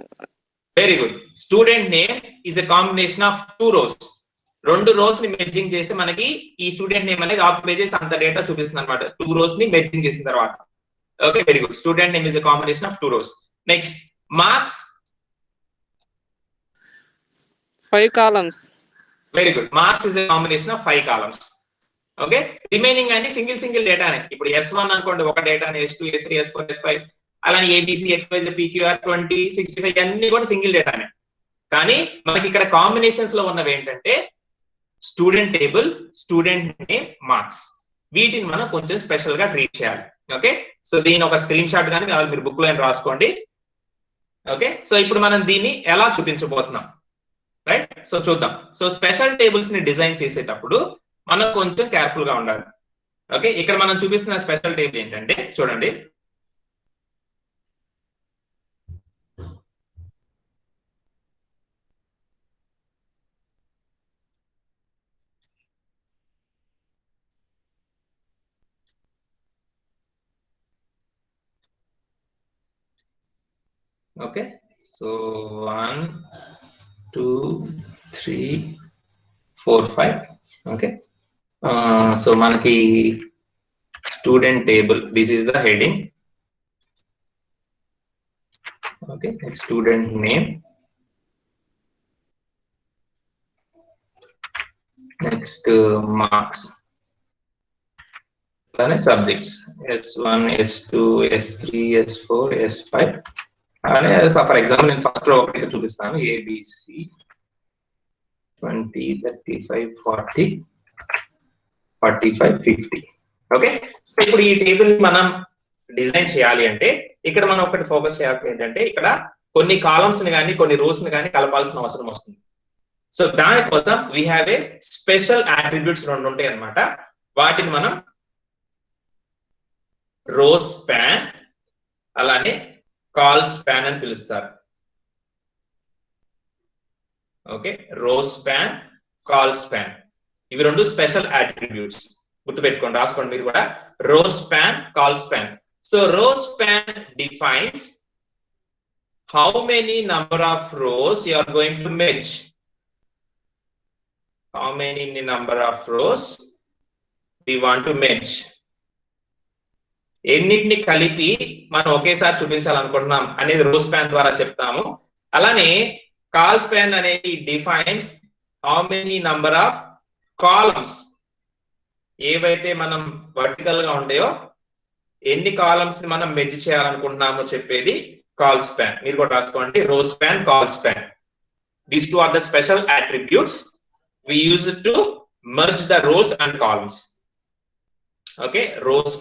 Very good. Student name is a combination of 2 rows. 2 rows ని మెర్జింగ్ చేస్తే మనకి ఈ స్టూడెంట్ నేమ్ అనేది ఆక్యుపై చేసి అంత డేటా చూపిస్తుంది అనమాట, 2 rows ని మెర్జింగ్ చేసిన తర్వాత. Okay, very good. Student name is a combination of 2 rows. Next marks 5 columns. Very good. Marks is a combination of 5 columns. Okay, remaining అన్ని సింగిల్ డేటానే. ఇప్పుడు S1 అనుకోండి ఒక డేటానే, S2, S3, S4, S5 అలానే ABC, XYZ, PQR 20, 65 అన్ని కూడా single డేటానే. కానీ మనకి ఇక్కడ కాంబినేషన్స్ లో ఉన్నవి ఏంటంటే student table, student name, marks. వీటిని మనం కొంచెం స్పెషల్ గా ట్రీట్ చేయాలి. ఓకే, సో దీని ఒక స్క్రీన్ షాట్ కానీ మీరు బుక్ లో రాసుకోండి. ఓకే, సో ఇప్పుడు మనం దీన్ని ఎలా చూపించబోతున్నాం, రైట్? సో చూద్దాం. సో స్పెషల్ టేబుల్స్ ని డిజైన్ చేసేటప్పుడు మనం కొంచెం కేర్ఫుల్ గా ఉండాలి. ఓకే, ఇక్కడ మనం చూపిస్తున్న స్పెషల్ టేబుల్ ఏంటంటే చూడండి, ఓకే, సో 1 2 3 4 5. ఓకే, సో మనకి student table, this is the heading. Okay, student name, next marks, అలానే subjects S1, S2, S3, S4, S5 అలానే. ఫర్ ఎగ్జాంపుల్ నేను ఫస్ట్ రో ఒకటి చూపిస్తాను, ఏబిసి 20, 35, 40, 45, 50. ఓకే, సో ఇప్పుడు ఈ టేబుల్ మనం డిజైన్ చేయాలి అంటే ఇక్కడ మనం ఒకటి ఫోకస్ చేయాల్సింది ఏంటంటే ఇక్కడ కొన్ని కాలమ్స్ ని కానీ కొన్ని రోస్ ని కానీ కలపాల్సిన అవసరం వస్తుంది. సో దానికోసం we have a special attributes 2 ఉంటాయి అన్నమాట. వాటిని మనం రో స్పాన్ అలానే కాల్ స్పాన్ అని పిలుస్తారు. ఓకే, రో స్పాన్, కాల్ స్పాన్, ఇవి 2 స్పెషల్ అట్రిబ్యూట్స్. గుర్తుపెట్టుకోండి, రాసుకోండి మీరు కూడా. రో span, col span. So row span defines how many number of rows you are going to merge. how many number of rows we want to merge. ఎన్నిటిని కలిపి మనం ఒకేసారి చూపించాలనుకుంటున్నాం అనేది రో స్పాన్ ద్వారా చెప్తాము. అలానే కాల్ స్పాన్ అనేది defines how many number of columns, ఏవైతే మనం వర్టికల్ గా ఉంటాయో ఎన్ని కాలమ్స్ ని మనం మెర్జ్ చేయాలనుకుంటున్నామో చెప్పేది కాల్ స్పాన్. మీరు కూడా రాసుకోండి, రో span, col span. These two are the special attributes we use it to merge the rows and columns. Okay, rows.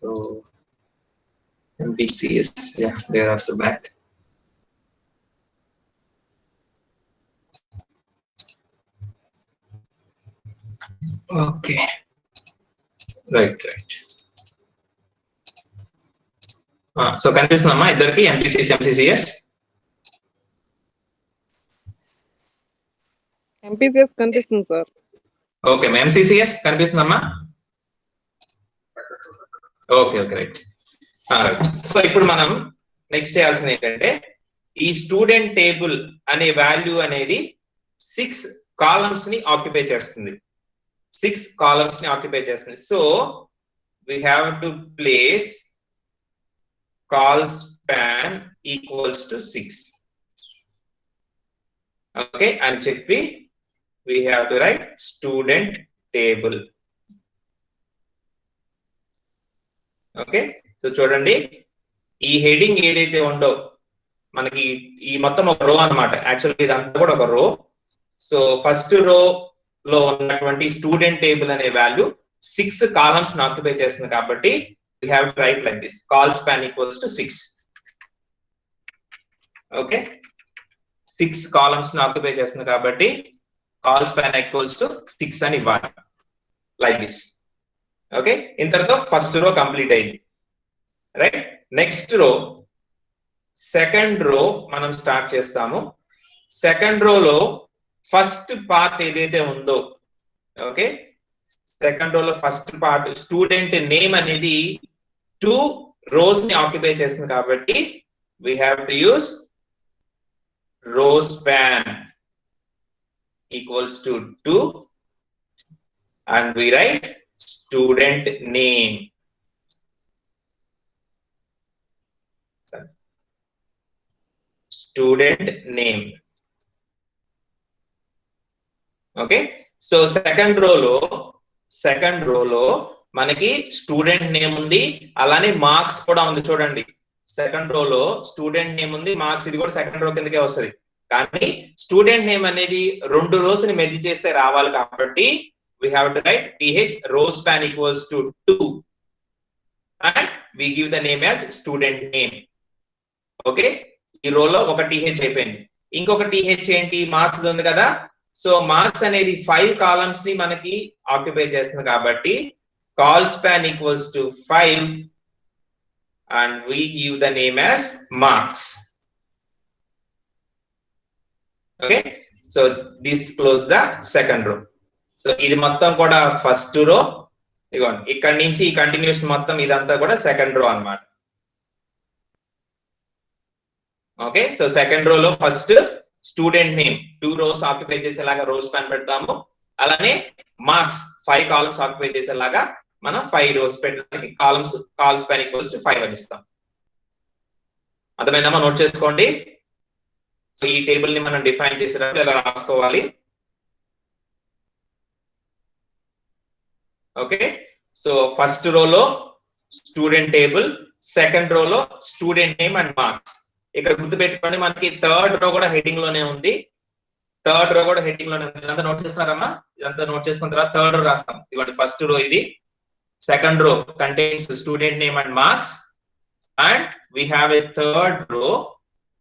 So MPCS, yeah, there are the back. Okay, right. So కనిపిస్తుందమ్మా ఇద్దరికి MPCS MCCS? MPCS కనిపిస్తుంది sir. Okay, MCCS కనిపిస్తుందమ్మా? Okay right. So ఇప్పుడు మనం next చేయాల్సింది ఏంటంటే ఈ student table అనే వాల్యూ అనేది 6 కాలమ్స్ ని ఆక్యుపై చేస్తుంది. 6 కాలమ్స్ ని ఆక్యుపై చేస్తుంది. So we have to place call span equals to 6. Okay, and చెప్పి we have to write student table. Okay, so చూడండి ఈ హెడింగ్ ఏదైతే ఉందో మనకి ఈ మొత్తం ఒక రో అన్నమాట. యాక్చువల్లీ ఇదంతా కూడా ఒక రో. సో ఫస్ట్ రో లో ఉన్నటువంటి స్టూడెంట్ టేబుల్ అనే వాల్యూ 6 కాలమ్స్ ని ఆక్యుపై చేస్తుంది కాబట్టి we have to write like this, call span equals to 6. Okay, 6 columns ని ఆక్యుపై చేస్తుంది కాబట్టి call span equals to 6 అని ఇవ్వాలి like this. ఓకే, ఇంతటితో ఫస్ట్ రో కంప్లీట్ అయింది. రైట్, నెక్స్ట్ రో సెకండ్ రో మనం స్టార్ట్ చేస్తాము. సెకండ్ రోలో ఫస్ట్ పార్ట్ ఏదైతే ఉందో, ఓకే, సెకండ్ రోలో ఫస్ట్ పార్ట్ స్టూడెంట్ నేమ్ అనేది 2 రోస్ ని ఆక్యుపై చేస్తుంది కాబట్టి we have to use row span equals to 2 and we write student name. Student name. Okay, so second రోలో మనకి స్టూడెంట్ నేమ్ ఉంది, అలానే మార్క్స్ కూడా ఉంది. చూడండి సెకండ్ రోలో స్టూడెంట్ నేమ్ ఉంది, మార్క్స్, ఇది కూడా సెకండ్ రో కిందకే వస్తుంది. కానీ స్టూడెంట్ నేమ్ అనేది 2 రోస్ ని మెర్జ్ చేస్తే రావాలి కాబట్టి we have to write th row span equals to 2 and we give the name as student name. Okay, ఈ రోలో ఒక th అయిపోయింది. ఇంకొక th ఏంటి, మార్క్స్ ఉంది కదా. సో మార్క్స్ అనేది 5 కాలమ్స్ ని మనకి ఆక్యుపై చేస్తుంది కాబట్టి call span equals to 5 and we give the name as marks. Okay, so this close the second row. So ఇది మొత్తం కూడా ఫస్ట్ రో. ఇదిగోండి ఇక్కడ నుంచి ఈ కంటిన్యూస్ మొత్తం ఇదంతా కూడా సెకండ్ రో అన్నమాట. ఓకే, సో సెకండ్ రోలో first student name 2 rows occupy చేసేలాగా రో స్పాన్ పెడతాము, అలానే మార్క్స్ 5 కాలమ్స్ ఆక్యుపై చేసేలాగా మనం 5 రోస్ పెట్టడానికి కాల్ స్పాన్ ఈక్వల్స్ టు 5 అని ఇస్తాం. అర్థమైందమ్మా? నోట్ చేసుకోండి. సో ఈ టేబుల్ ని మనం డిఫైన్ చేసేటప్పుడు ఎలా రాసుకోవాలి. ఓకే, సో ఫస్ట్ రోలో స్టూడెంట్ టేబుల్, సెకండ్ రోలో స్టూడెంట్ నేమ్ అండ్ మార్క్స్. ఇక్కడ గుర్తుపెట్టుకోండి మనకి థర్డ్ రో కూడా హెడ్డింగ్ లోనే ఉంది. ఇదంతా నోట్ చేసుకున్నారమ్మా? ఇదంతా నోట్ చేసుకున్న తర్వాత థర్డ్ రో రాస్తాం. ఇవ్వండి ఫస్ట్ రో ఇది, second row contains student name and marks and we have a third row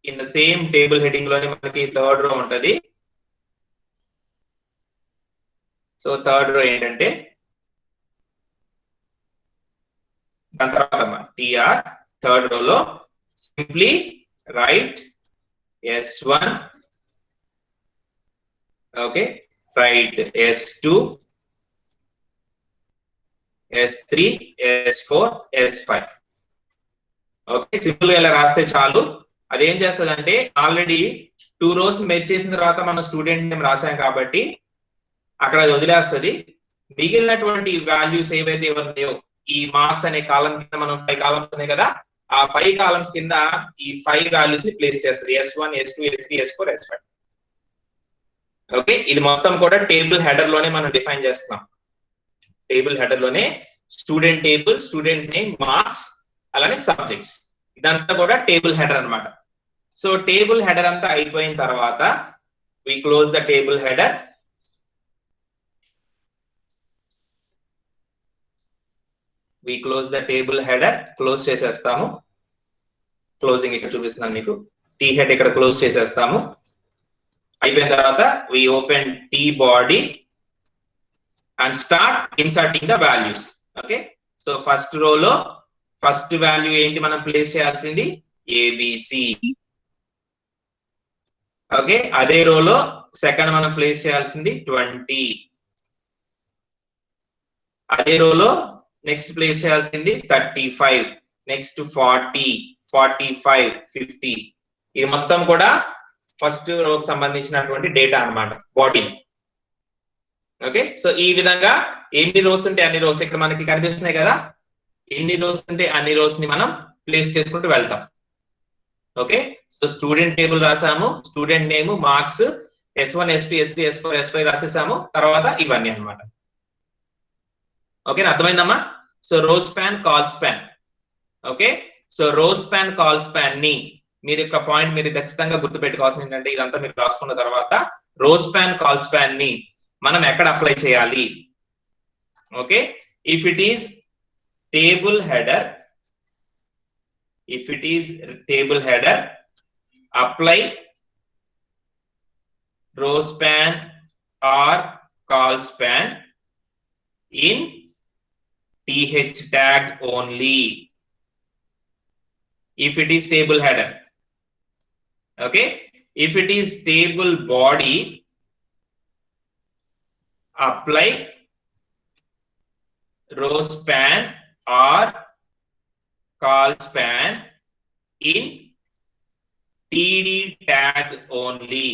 in the same table heading లోనే మనకి థర్డ్ రో ఉంటది. సో థర్డ్ రో ఏంటంటే దాని తర్వాత టిఆర్ థర్డ్ రోలో simply right S1, okay, right S2, S3, S4, S5. Okay, simple గా ఇలా రాస్తే చాలు. అదేం చేస్తుంది అంటే ఆల్రెడీ 2 రోస్ మెర్జ్ చేసిన తర్వాత మనం స్టూడెంట్ నేమ్ రాసాం కాబట్టి అక్కడ అది వదిలేస్తుంది. మిగిలినటువంటి వాల్యూస్ ఏవైతే ఉన్నాయో ఈ మార్క్స్ అనే కాలం కింద మనం 5 కాలమ్స్ ఉన్నాయి కదా, ఆ 5 కాలమ్స్ కింద ఈ 5 వాల్యూస్ ని ప్లేస్ చేస్తుంది. S1, S2, S3, S4, S5. Okay, ఇది మొత్తం కూడా టేబుల్ హెడర్ లోనే మనం డిఫైన్ చేస్తున్నాం. టేబుల్ హెడర్ లోనే student table, student name, marks, అలానే సబ్జెక్ట్స్, ఇదంతా కూడా టేబుల్ హెడర్ అన్నమాట. సో టేబుల్ హెడర్ అంతా అయిపోయిన తర్వాత we close the table header. We close the table header, close చేసేస్తాము. క్లోజింగ్ ఇక్కడ చూపిస్తున్నాను మీకు. టీ హెడ్ ఇక్కడ క్లోజ్ చేసేస్తాము. అయిపోయిన తర్వాత we open T body and start inserting the values. Okay, so first రోలో ఫస్ట్ వాల్యూ ఏంటి మనం ప్లేస్ చేయాల్సింది? ఏబిసి. ఓకే, అదే రోలో సెకండ్ మనం ప్లేస్ చేయాల్సింది 20. అదే రోలో నెక్స్ట్ ప్లేస్ చేయాల్సింది 35, నెక్స్ట్ 40, 45, 50. ఇది మొత్తం కూడా ఫస్ట్ రోకి సంబంధించినటువంటి డేటా అన్నమాట, బాడీ. ఓకే, సో ఈ విధంగా ఎన్ని రోస్ ఉంటే అన్ని రోస్ ఇక్కడ మనకి కనిపిస్తున్నాయి కదా, ఎన్ని రోస్ ఉంటే అన్ని రోస్ ని మనం ప్లేస్ చేసుకుంటూ వెళ్తాం. ఓకే, సో స్టూడెంట్ టేబుల్ రాసాము, student name, marks, S1, S2, S3, S4, S5 రాసేసాము. తర్వాత ఇవన్నీ అన్నమాట. ఓకే, అర్థమైందమ్మా? So row span, col span. Okay, so row span, col span ని మీరు యొక్క పాయింట్ మీరు ఖచ్చితంగా గుర్తుపెట్టుకోవాల్సింది ఏంటంటే, ఇదంతా మీరు రాసుకున్న తర్వాత రో స్పాన్, కాల్ స్పాన్ ని మనం ఎక్కడ అప్లై చేయాలి? Okay, if it is table header, if it is table header, apply row span or call span in th tag only. If it is table header. Okay, if it is table body, apply row span or call span in td tag only.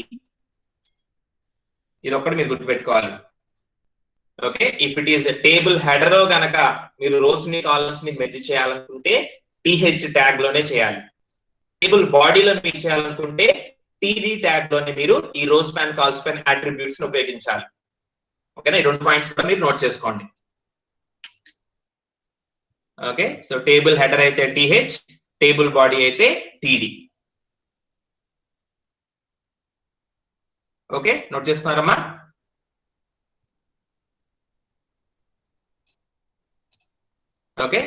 ఇది ఒకటి మీరు గుర్తుపెట్టుకోవాలి. Okay, if it is table header గనక మీరు rose ని columns ని merge చేయాలనుకుంటే th tag లోనే చేయాలి. టేబుల్ బాడీలో మీరు చేయాలనుకుంటే td ట్యాగ్ లోనే మీరు ఈ రో స్పాన్, కాల్ స్పాన్ అట్రిబ్యూట్స్ ని ఉపయోగించాలి. ఓకేనా, ఈ రెండు పాయింట్స్ కూడా మీరు నోట్ చేసుకోండి. ఓకే, సో టేబుల్ హెడర్ అయితే th, టేబుల్ బాడీ అయితే td. ఓకే, నోట్ చేసుకున్నారమ్మా? ఓకే,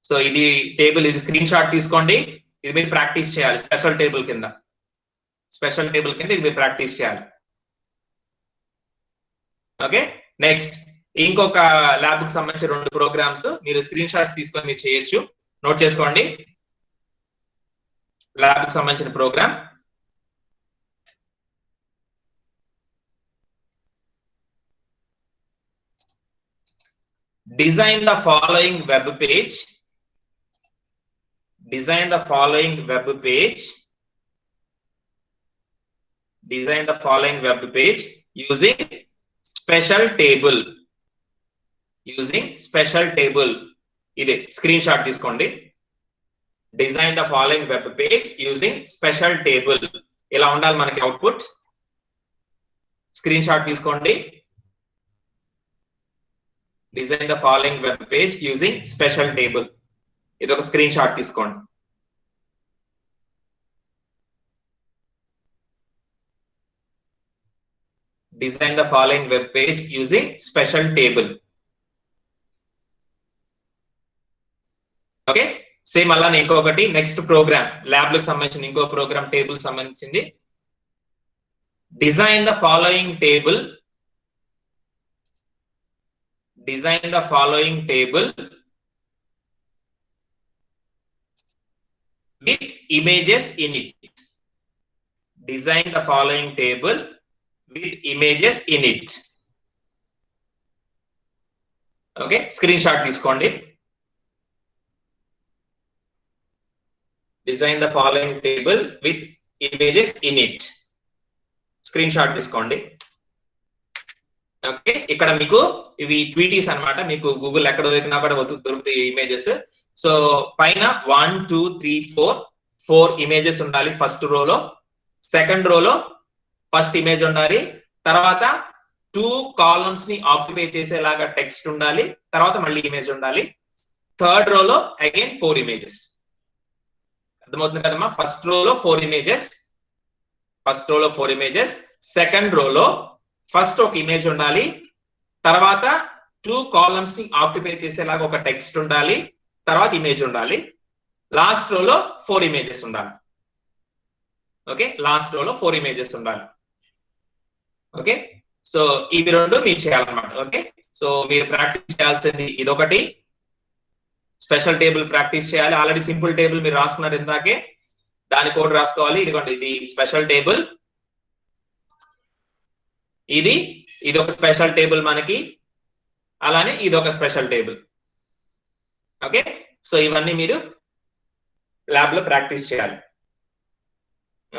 సో ఇది టేబుల్, ఇది స్క్రీన్ షాట్ తీసుకోండి. ఇది మీరు ప్రాక్టీస్ చేయాలి స్పెషల్ టేబుల్ కింద. స్పెషల్ టేబుల్ కింద ఇది మీరు ప్రాక్టీస్ చేయాలి. ఓకే, నెక్స్ట్ ఇంకొక ల్యాబ్ కి సంబంధించిన 2 ప్రోగ్రామ్స్ మీరు స్క్రీన్ షాట్స్ తీసుకొని మీరు చేయొచ్చు. నోట్ చేసుకోండి. ల్యాబ్ కి సంబంధించిన program design the following web page. Design the following web page. Design the following web page using special table. Using special table. ఇది స్క్రీన్ షాట్ తీసుకోండి. Design the following web page using special table. ఇలా ఉండాలి మనకి output. Screen shot తీసుకోండి. Design the following web page using special table. ఇది ఒక screen shot తీసుకోండి. Design the following web page using special table. Okay, same అలానే ఇంకొకటి next programme lab లకు సంబంధించిన ఇంకో ప్రోగ్రామ్ టేబుల్ సంబంధించింది. Design the following table. Design the following table with images in it. Design the following table with images in it. Okay, screen shot తీసుకోండి. Design the following table with images in it. Screen shot తీసుకోండి. Okay, ఇక్కడ మీకు ఇవి ట్వీటీస్ అన్నమాట. మీకు Google ఎక్కడ దొరికినా కూడా దొరుకుతాయి ఇమేజెస్. సో పైన 1 2 3 4 ఇమేజెస్ ఉండాలి ఫస్ట్ రోలో. సెకండ్ రోలో ఫస్ట్ ఇమేజ్ ఉండాలి. తర్వాత 2 కాలమ్స్ ని ఆక్యుపై చేసేలాగా టెక్స్ట్ ఉండాలి. తర్వాత మళ్ళీ ఇమేజ్ ఉండాలి. థర్డ్ రోలో అగైన్ 4 ఇమేజెస్. అర్థమవుతుంది కదమ్మా? ఫస్ట్ రోలో 4 ఇమేజెస్. ఫస్ట్ రోలో 4 ఇమేజెస్. సెకండ్ రోలో ఫస్ట్ ఒక ఇమేజ్ ఉండాలి. తర్వాత 2 కాలమ్స్ ని ఆక్యుపై చేసేలాగా ఒక టెక్స్ట్ ఉండాలి, తర్వాత ఇమేజ్ ఉండాలి, లాస్ట్ రోలో 4 ఇమేజెస్ ఉండాలి. ఓకే, లాస్ట్ రోలో 4 ఇమేజెస్ ఉండాలి. ఓకే, సో ఇవి రెండు మీరు చేయాలన్నమాట. ఓకే, సో మీరు ప్రాక్టీస్ చేయాల్సింది ఇదొకటి, స్పెషల్ టేబుల్ ప్రాక్టీస్ చేయాలి. ఆల్రెడీ సింపుల్ టేబుల్ మీరు రాసుకున్నారు ఇందాకే, దాని కోడ్ రాసుకోవాలి. ఇదిగోండి, ఇది స్పెషల్ టేబుల్, ఇది ఒక స్పెషల్ టేబుల్ మనకి, అలానే ఇది ఒక స్పెషల్ టేబుల్. ఓకే, సో ఇవన్నీ మీరు ల్యాబ్ లో ప్రాక్టీస్ చేయాలి.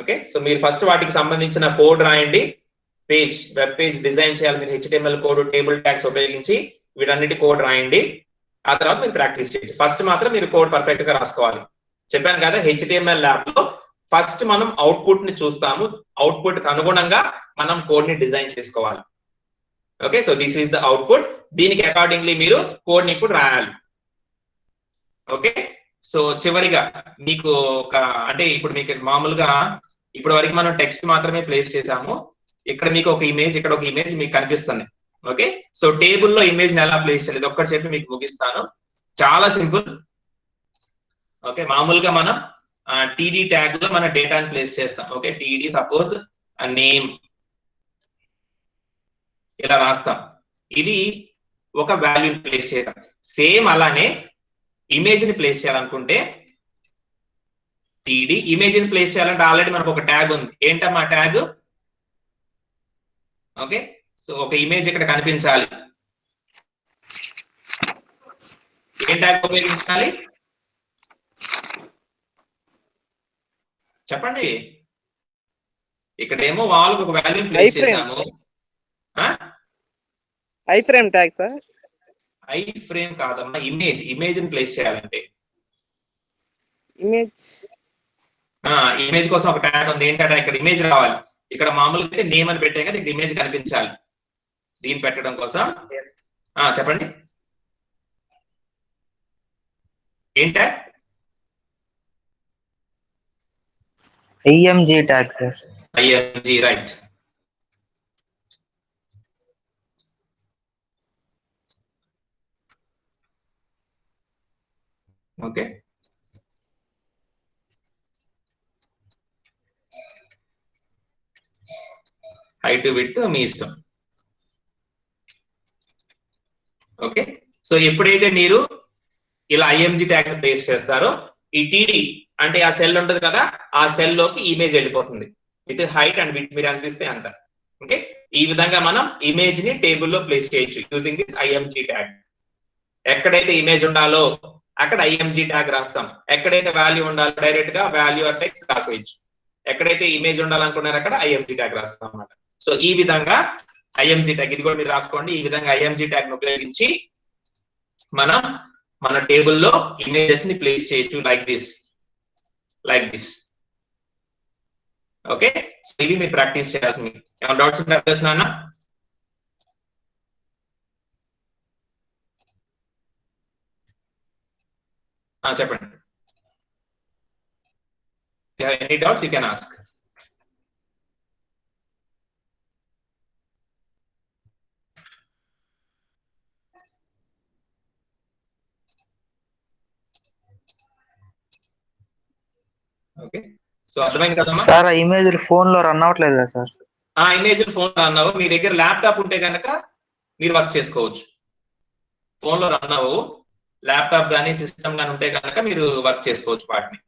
ఓకే, సో మీరు ఫస్ట్ వాటికి సంబంధించిన కోడ్ రాయండి. వెబ్ పేజ్ డిజైన్ చేయాలి మీరు, HTML కోడ్, టేబుల్ ట్యాగ్స్ ఉపయోగించి వీటన్నిటి కోడ్ రాయండి. ఆ తర్వాత మీరు ప్రాక్టీస్ చేయండి. ఫస్ట్ మాత్రం మీరు కోడ్ పర్ఫెక్ట్ గా రాసుకోవాలి. చెప్పాను కదా, HTML ల్యాబ్ లో ఫస్ట్ మనం అవుట్పుట్ ని చూస్తాము, అవుట్పుట్ కి అనుగుణంగా మనం కోడ్ ని డిజైన్ చేసుకోవాలి. Okay, so this is the output. దీనికి అకార్డింగ్లీ మీరు కోడ్ ని ఇప్పుడు రాయాలి. ఓకే, సో చివరిగా మీకు ఒక అంటే ఇప్పుడు మీకు మామూలుగా ఇప్పుడు వరకు మనం టెక్స్ట్ మాత్రమే ప్లేస్ చేసాము. ఇక్కడ మీకు ఒక ఇమేజ్, ఇక్కడ ఒక ఇమేజ్ మీకు కనిపిస్తుంది. ఓకే, సో టేబుల్లో ఇమేజ్ ని ఎలా ప్లేస్ చేయాలి ఒక్కటి చెప్పి మీకు ముగిస్తాను. చాలా సింపుల్. ఓకే, మామూలుగా మనం టీడీ ట్యాగ్ లో మన డేటాని ప్లేస్ చేస్తాం. ఓకే, టీడీ సపోజ్ నేమ్ ఇలా రాస్తాం. ఇది ఒక వాల్యూని ప్లేస్ చేయడం. సేమ్ అలానే ఇమేజ్ ని ప్లేస్ చేయాలనుకుంటే టీడీ ఇమేజ్ ని ప్లేస్ చేయాలంటే ఆల్రెడీ మనకు ఒక ట్యాగ్ ఉంది. ఏంటమ్మా ట్యాగ్? ఓకే, సో ఒక ఇమేజ్ ఇక్కడ కనిపించాలి. ఏం ట్యాగ్ ఉపయోగించాలి చెప్పండి. ఇక్కడేమో వాళ్ళకి ఒక వాల్యూ ప్లేస్ చేసాము. I frame tag sir. I frame కాదమ్మా, ఇమేజ్ ని ప్లేస్ చేయాలంటే ఇమేజ్ కోసం ఒక ట్యాగ్ ఉంది. ఏంటంటే ఇక్కడ ఇమేజ్ రావాలి. ఇక్కడ మామూలుగా అయితే నేమ్ అని పెట్టే కదా, ఇక్కడ ఇమేజ్ కనిపించాలి. దీన్ని పెట్టడం కోసం చెప్పండి ఏం tag? IMG tag sir. IMG, right. Okay, height width మీ ఇష్టం. ఓకే, సో ఎప్పుడైతే మీరు ఇలా IMG ట్యాగ్ ప్లేస్ చేస్తారో ఈ టీడీ అంటే ఆ సెల్ ఉంటుంది కదా, ఆ సెల్ లోకి ఇమేజ్ వెళ్ళిపోతుంది విత్ హైట్ అండ్ విడ్త్ మీరు అనిపిస్తే అంత. ఓకే, ఈ విధంగా మనం ఇమేజ్ ని టేబుల్ లో ప్లేస్ చేయొచ్చు యూజింగ్ దిస్ IMG ట్యాగ్. ఎక్కడైతే ఇమేజ్ ఉండాలో అక్కడ IMG ట్యాగ్ రాస్తాం. ఎక్కడైతే వాల్యూ ఉండాలో డైరెక్ట్ గా వాల్యూ ఆర్ టెక్స్ట్ రాసేయచ్చు. ఎక్కడైతే ఇమేజ్ ఉండాలనుకున్నారో అక్కడ IMG ట్యాగ్ రాస్తాం అన్నమాట. సో ఈ విధంగా IMG ట్యాగ్, ఇది కూడా మీరు రాసుకోండి. ఈ విధంగా IMG ట్యాగ్ ను ఉపయోగించి మనం మన టేబుల్లో ఇమేజెస్ ని ప్లేస్ చేయొచ్చు లైక్ దిస్. ఓకే, సో ఇవి మీరు ప్రాక్టీస్ చేయాల్సింది. ఏమైనా డౌట్స్ ఉంటే అర్థం నాన్న? చెప్పండి. If you have any doubts, you can ask. Okay, so అర్థమైంది కదమ్మా? సార్ ఆ ఇమేజ్ ఫోన్ లో రన్ అవ్వట్లేదు కదా సార్? ఆ ఇమేజ్ ఫోన్ లో రన్ అవ్వవు. మీ దగ్గర ల్యాప్టాప్ ఉంటే కనుక మీరు వర్క్ చేసుకోవచ్చు. ఫోన్ లో రన్ అవ్వవు. ల్యాప్టాప్ కానీ సిస్టమ్ కానీ ఉంటే కనుక మీరు వర్క్ చేసుకోవచ్చు వాటిని.